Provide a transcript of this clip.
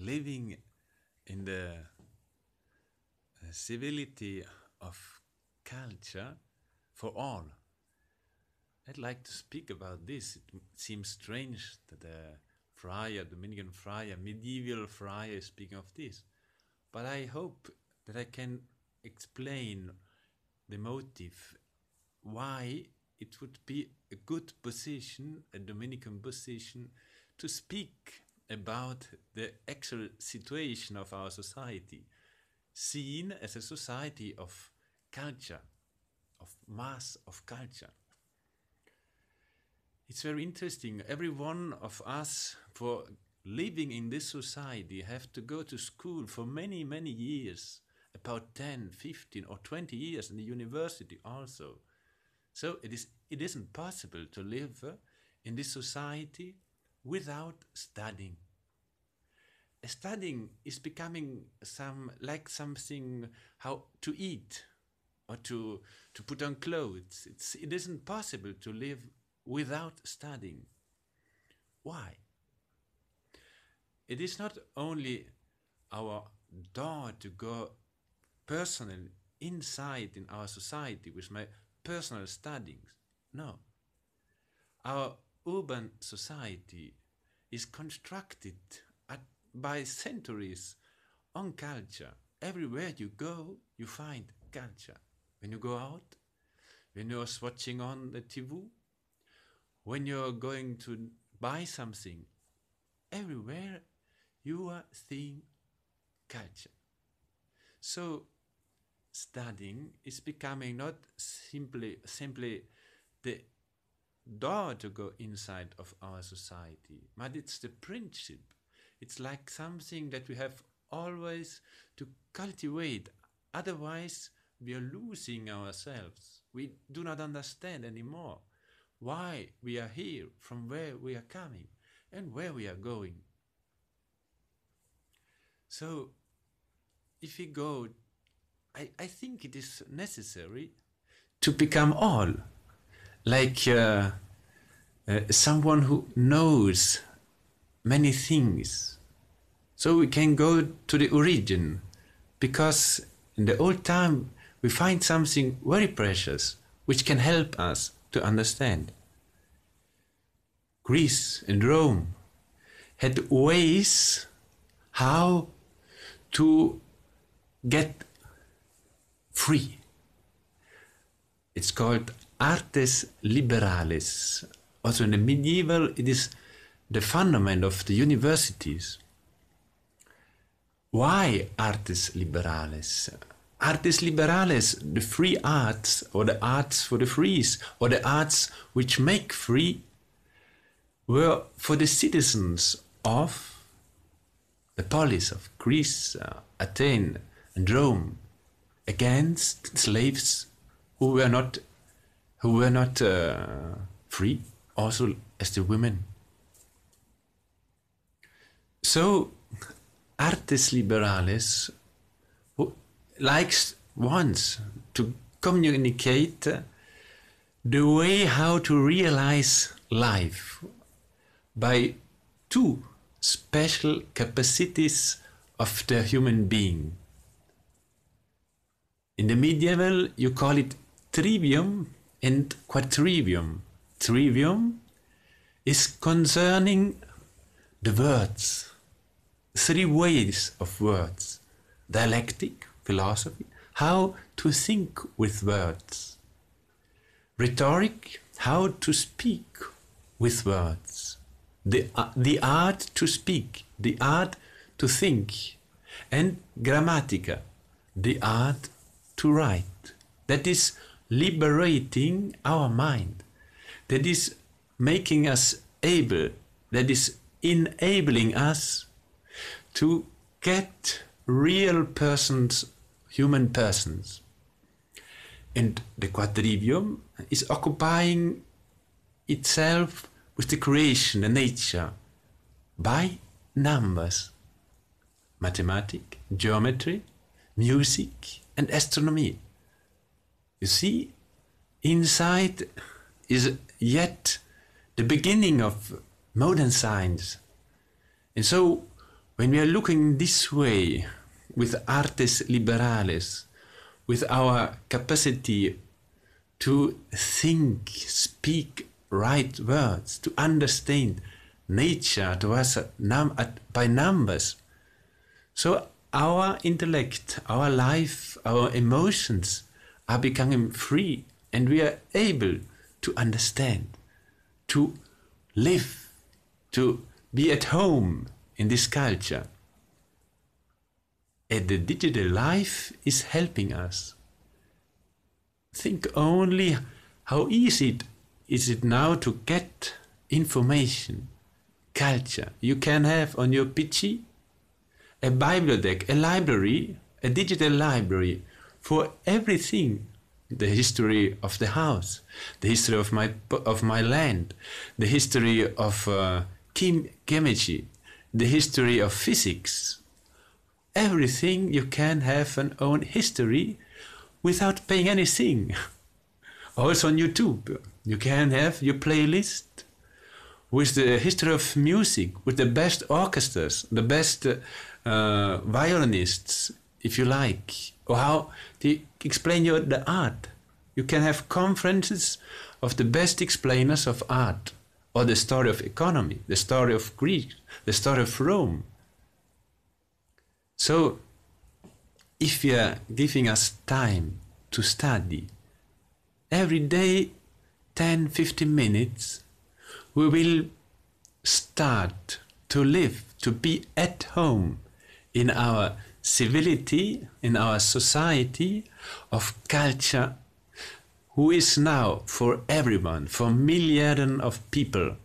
living in the civility of culture for all. I'd like to speak about this. It seems strange that a friar, Dominican friar, medieval friar is speaking of this. But I hope that I can explain the motive, why it would be a good position, a Dominican position, to speak about the actual situation of our society, seen as a society of culture, of mass of culture. It's very interesting. Every one of us, for living in this society, have to go to school for many, many years, about 10, 15 or 20 years in the university also. So it isn't possible to live in this society without studying. Studying is becoming something how to eat or to put on clothes. It isn't possible to live without studying. Why? It is not only our door to go personally inside in our society with my personal studies. No. Our urban society is constructed by centuries on culture. Everywhere you go, you find culture. When you go out, when you're watching on the TV, when you're going to buy something, everywhere you are seeing culture. So studying is becoming not simply the door to go inside of our society, but it's the principle. It's like something that we have always to cultivate. Otherwise, we are losing ourselves. We do not understand anymore why we are here, from where we are coming, and where we are going. So, if we go, I think it is necessary to become all, like someone who knows many things. So we can go to the origin, because in the old time we find something very precious which can help us to understand. Greece and Rome had ways how to get free. It's called artes liberales. Also in the medieval, it is the fundament of the universities. Why artes liberales? Artes liberales, the free arts, or the arts for the frees, or the arts which make free, were for the citizens of the polis of Greece, Athens, and Rome, against slaves who were not free, also as the women. So artes liberales likes once to communicate the way how to realize life by two special capacities of the human being. In the medieval, you call it trivium and quadrivium. Trivium is concerning the words, three ways of words: dialectic, philosophy, how to think with words; rhetoric, how to speak with words; the art to speak, the art to think; and grammatica, the art to write. That is liberating our mind. That is making us able, that is enabling us to get real persons, human persons. And the quadrivium is occupying itself with the creation, the nature, by numbers: mathematics, geometry, music, and astronomy. You see, inside is yet the beginning of modern science. And so when we are looking this way with artes liberales, with our capacity to think, speak right words, to understand nature to us by numbers. So our intellect, our life, our emotions are becoming free, and we are able to understand, to live, to be at home in this culture. And the digital life is helping us. Think only how easy is it now to get information, culture. You can have on your PC a bibliothèque, a library, a digital library for everything. The history of the house, the history of my land, the history of chemistry, the history of physics. Everything you can have an own history without paying anything. Also on YouTube, you can have your playlist with the history of music, with the best orchestras, the best violinists, if you like, or how they explain you the art. You can have conferences of the best explainers of art, or the story of economy, the story of Greece, the story of Rome. So, if you are giving us time to study, every day 10-15 minutes, we will start to live, to be at home in our civility, in our society of culture, who is now for everyone, for millions of people,